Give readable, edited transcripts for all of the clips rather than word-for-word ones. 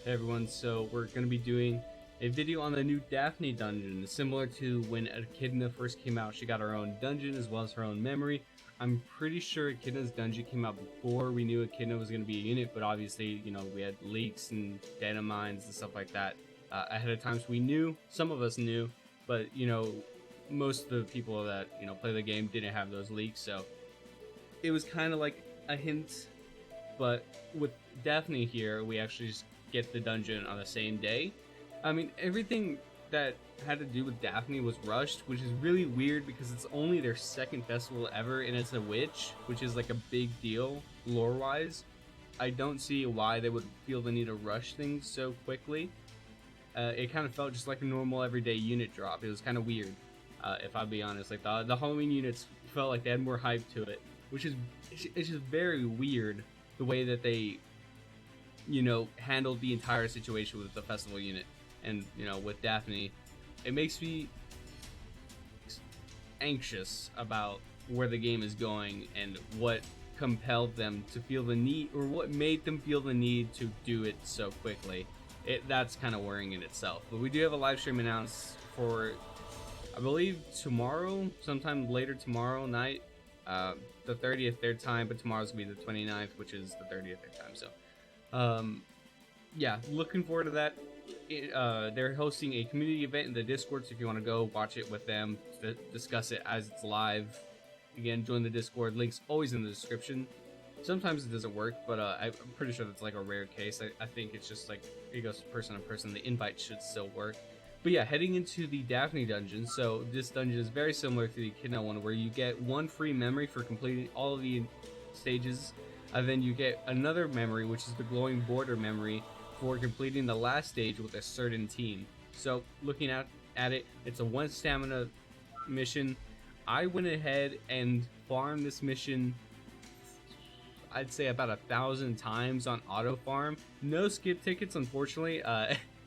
Hey everyone, so we're going to be doing a video on the new Daphne Dungeon. Similar to when Echidna first came out, she got her own dungeon as well as her own memory. I'm pretty sure Echidna's dungeon came out before we knew Echidna was going to be a unit, but obviously, you know, we had leaks and data mines and stuff like that ahead of time, so we knew, some of us knew, but, you know, most of the people that, you know, play the game didn't have those leaks, so it was kind of like a hint. But with Daphne here, we actually just get the dungeon on the same day. I mean, everything that had to do with Daphne was rushed, which is really weird because it's only their second festival ever, and it's a witch, which is like a big deal lore-wise. I don't see why they would feel the need to rush things so quickly. It kind of felt just like a normal everyday unit drop. It was kind of weird, if I'll be honest. Like the Halloween units felt like they had more hype to it, which is it's just very weird the way that they, you know, handled the entire situation with the festival unit. And, you know, with Daphne, it makes me anxious about where the game is going and what compelled them to feel the need, or what made them feel the need to do it so quickly. That's kind of worrying in itself. But we do have a live stream announced for, I believe, tomorrow, sometime later tomorrow night. The 30th their time, but tomorrow's gonna be the 29th, which is the 30th their time. So, yeah, looking forward to that. They're hosting a community event in the Discord, so if you want to go watch it with them, discuss it as it's live. Again, join the Discord. Link's always in the description. Sometimes it doesn't work, but I'm pretty sure that's like a rare case. I think it's just like it goes person to person. The invite should still work. But yeah, heading into the Daphne Dungeon. So this dungeon is very similar to the Echidna one, where you get one free memory for completing all of the stages, and then you get another memory, which is the glowing border memory, for completing the last stage with a certain team. So looking at it, it's a 1 stamina mission. I went ahead and farmed this mission, I'd say about 1,000 times on auto farm. No skip tickets, unfortunately.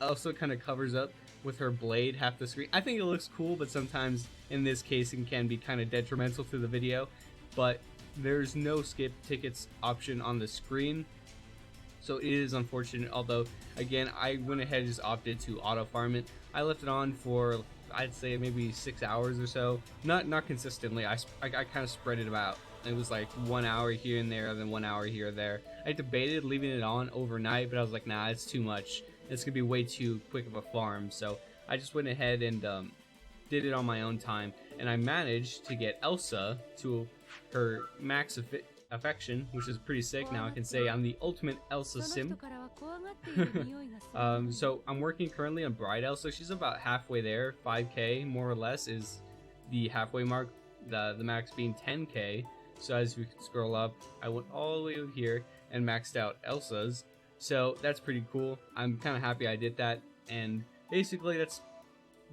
Also kind of covers up with her blade half the screen. I think it looks cool, but sometimes in this case it can be kind of detrimental to the video. But there's no skip tickets option on the screen, so it is unfortunate. Although, again, I went ahead and just opted to auto farm it. I left it on for, I'd say, maybe 6 hours or so. Not consistently. I kind of spread it about. It was like 1 hour here and there, then 1 hour here or there. I debated leaving it on overnight, but I was like, nah, it's too much. It's gonna be way too quick of a farm. So I just went ahead and did it on my own time, and I managed to get Elsa to her max affection, which is pretty sick. Now I can say I'm the ultimate Elsa sim. So I'm working currently on Bride Elsa. She's about halfway there. 5k more or less is the halfway mark, the max being 10k. So as we scroll up, I went all the way over here and maxed out Elsa's. So that's pretty cool. I'm kind of happy I did that, and basically that's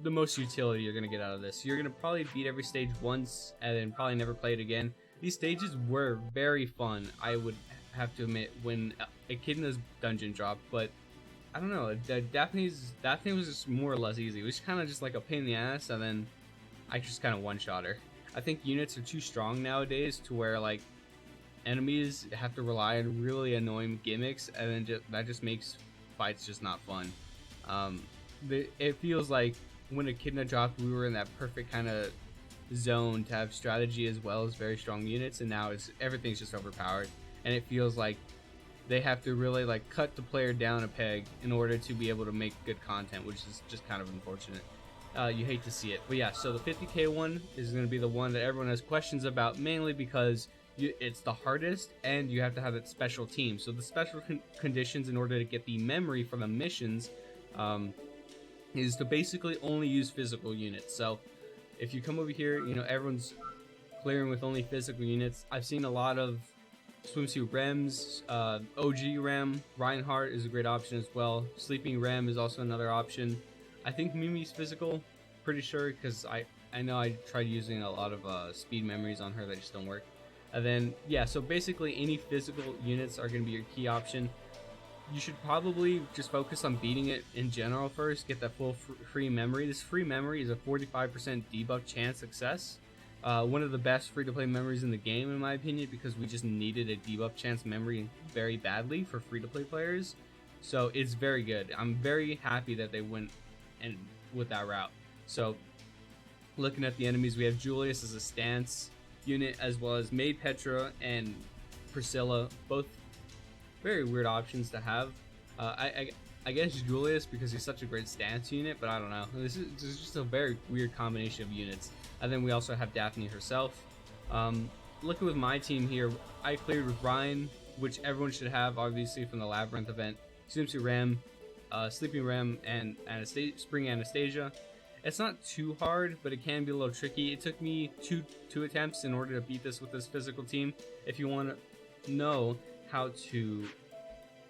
the most utility you're going to get out of this. You're going to probably beat every stage once and then probably never play it again. These stages were very fun, I would have to admit, when Echidna's dungeon dropped, but I don't know, Daphne was just more or less easy. It was kind of just like a pain in the ass, and then I just kind of one-shot her. I think units are too strong nowadays to where, like, enemies have to rely on really annoying gimmicks, and then that just makes fights just not fun. It feels like when Echidna dropped, we were in that perfect kind of zone to have strategy as well as very strong units, and now everything's just overpowered, and it feels like they have to really like cut the player down a peg in order to be able to make good content, which is just kind of unfortunate. You hate to see it. But yeah, so the 50k one is going to be the one that everyone has questions about, mainly because it's the hardest, and you have to have a special team. So the special conditions in order to get the memory from the missions is to basically only use physical units. So if you come over here, you know, everyone's clearing with only physical units. I've seen a lot of swimsuit Rems, OG Rem, Reinhardt is a great option as well. Sleeping Rem is also another option. I think Mimi's physical, pretty sure, because I know I tried using a lot of speed memories on her that just don't work. And then, yeah, so basically any physical units are going to be your key option. You should probably just focus on beating it in general first, get that full free memory. This free memory is a 45% debuff chance success. One of the best free-to-play memories in the game, in my opinion, because we just needed a debuff chance memory very badly for free-to-play players. So it's very good. I'm very happy that they went and with that route. So looking at the enemies, we have Julius as a stance unit, as well as Maid Petra and Priscilla, both very weird options to have. I guess Julius because he's such a great stance unit, but I don't know. This is just a very weird combination of units. And then we also have Daphne herself. Looking with my team here, I cleared with Ryan, which everyone should have, obviously, from the Labyrinth event. Swimsuit Ram, Sleeping Ram, and Spring Anastasia. It's not too hard, but it can be a little tricky. It took me two attempts in order to beat this with this physical team. If you want to know how to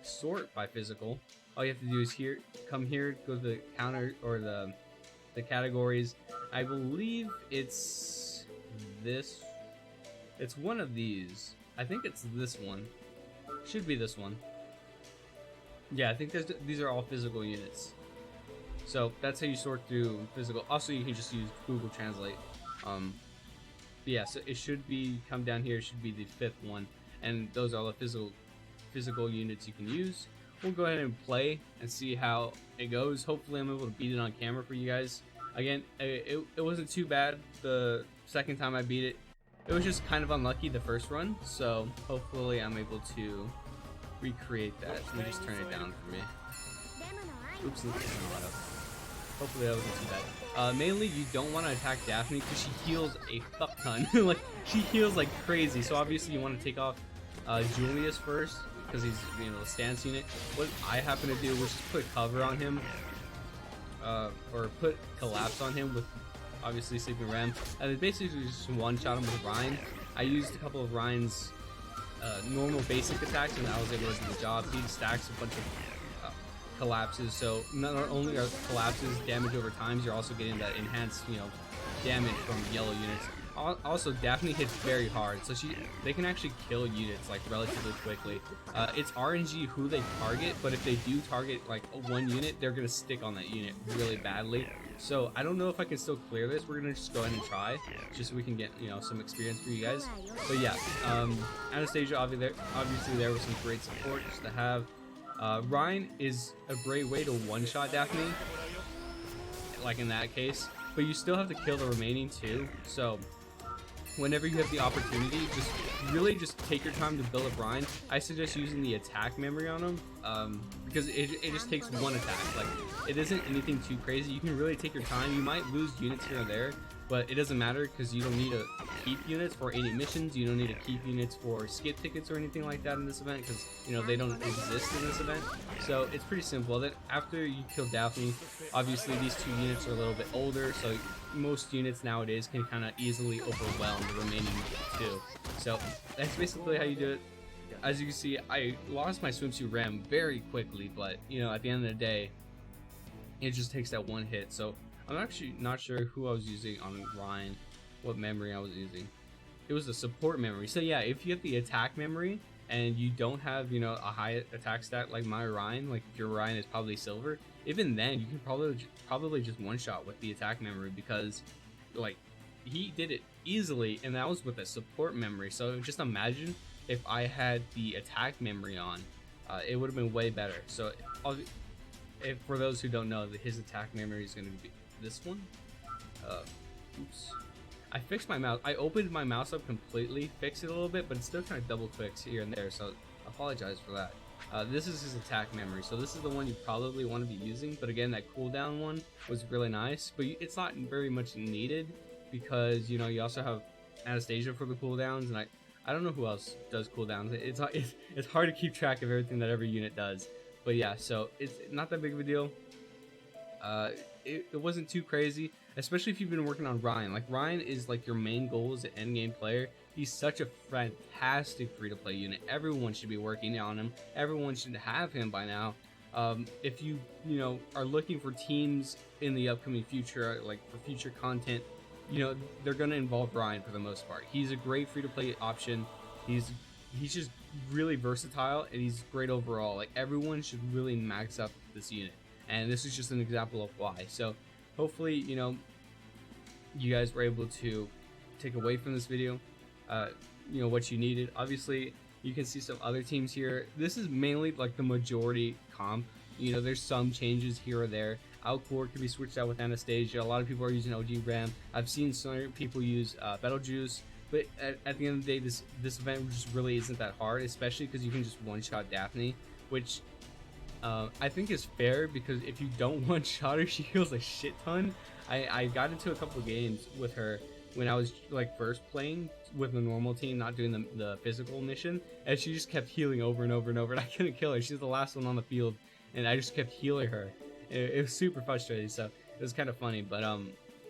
sort by physical, all you have to do is come here, go to the counter or the categories. I believe it's this. It's one of these. I think it's this one. Should be this one. Yeah, I think these are all physical units. So that's how you sort through physical. Also, you can just use Google Translate. Yeah, so it should come down here. It should be the 5th one, and those are all the physical units you can use. We'll go ahead and play and see how it goes. Hopefully, I'm able to beat it on camera for you guys. Again, it wasn't too bad the second time I beat it. It was just kind of unlucky the first run. So hopefully, I'm able to recreate that. Let me just turn it down for me. Oops, let's turn it up. Hopefully that wasn't too bad. Mainly, you don't want to attack Daphne because she heals a fuck ton. Like, she heals like crazy. So obviously, you want to take off Julius first because he's, you know, a stance unit. What I happen to do was just put cover on him, or put collapse on him with obviously Sleeping Ram, and then basically just one-shot him with Ryan. I used a couple of Ryan's normal basic attacks, and I was able to do the job. He stacks a bunch of collapses, so not only are collapses damage over times, you're also getting that enhanced, you know, damage from yellow units. Also, Daphne hits very hard, so they can actually kill units like relatively quickly. It's RNG who they target, but if they do target like one unit, they're gonna stick on that unit really badly. So I don't know if I can still clear this. We're gonna just go ahead and try, just so we can get, you know, some experience for you guys. But yeah, Anastasia obviously there was some great support just to have. Ryan is a great way to one-shot Daphne, like in that case, but you still have to kill the remaining two. So whenever you have the opportunity, just take your time to build up Ryan. I suggest using the attack memory on him, because it just takes one attack. Like, it isn't anything too crazy. You can really take your time. You might lose units here and there, but it doesn't matter because you don't need to keep units for any missions. You don't need to keep units for skip tickets or anything like that in this event because, you know, they don't exist in this event. So it's pretty simple. Then after you kill Daphne, obviously these two units are a little bit older, so most units nowadays can kind of easily overwhelm the remaining two. So that's basically how you do it. As you can see, I lost my Swimsuit Ram very quickly, but, you know, at the end of the day, it just takes that one hit. So I'm actually not sure who I was using on Ryan, what memory I was using. It was the support memory. So yeah, if you have the attack memory and you don't have, you know, a high attack stat like my Ryan, like if your Ryan is probably silver, even then you can probably just one-shot with the attack memory because, like, he did it easily, and that was with a support memory. So just imagine if I had the attack memory on, it would have been way better. So for those who don't know, his attack memory is going to be this one. Oops. I fixed my mouse. I opened my mouse up completely, fixed it a little bit, but it's still kind of double clicks here and there, so I apologize for that. This is his attack memory, so this is the one you probably want to be using, but again, that cooldown one was really nice, but it's not very much needed because, you know, you also have Anastasia for the cooldowns, and I don't know who else does cooldowns. It's hard to keep track of everything that every unit does, but yeah, so it's not that big of a deal. It wasn't too crazy, especially if you've been working on Ryan. Like, Ryan is like your main goal as an endgame player. He's such a fantastic free-to-play unit. Everyone should be working on him. Everyone should have him by now. If you know, are looking for teams in the upcoming future, like for future content, you know, they're gonna involve Ryan for the most part. He's a great free-to-play option. He's just really versatile, and he's great overall. Like, everyone should really max up this unit. And this is just an example of why. So hopefully, you know, you guys were able to take away from this video, you know, what you needed. Obviously, You can see some other teams here. This is mainly like the majority comp. You know, there's some changes here or there. Alcor can be switched out with Anastasia. A lot of people are using OG Ram. I've seen some people use Betelgeuse. But at the end of the day, this event just really isn't that hard, especially because you can just one-shot Daphne, which I think is fair, because if you don't one-shot her, she heals a shit ton. I got into a couple games with her when I was like first playing with the normal team, not doing the physical mission, and she just kept healing over and over and over, and I couldn't kill her. She's the last one on the field, and I just kept healing her. It was super frustrating, so it was kind of funny. But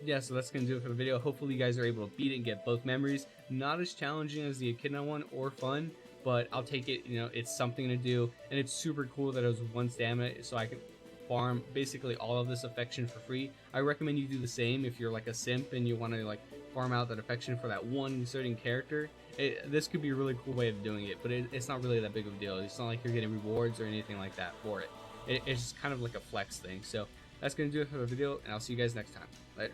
yeah, so that's gonna do it for the video. Hopefully you guys are able to beat it and get both memories. Not as challenging as the Echidna one, or fun, but I'll take it. You know, it's something to do, and it's super cool that it was 1 stamina, so I can farm basically all of this affection for free. I recommend you do the same if you're like a simp and you want to like farm out that affection for that one certain character. This could be a really cool way of doing it, but it's not really that big of a deal. It's not like you're getting rewards or anything like that for it. It's just kind of like a flex thing. So that's gonna do it for the video, and I'll see you guys next time. Later.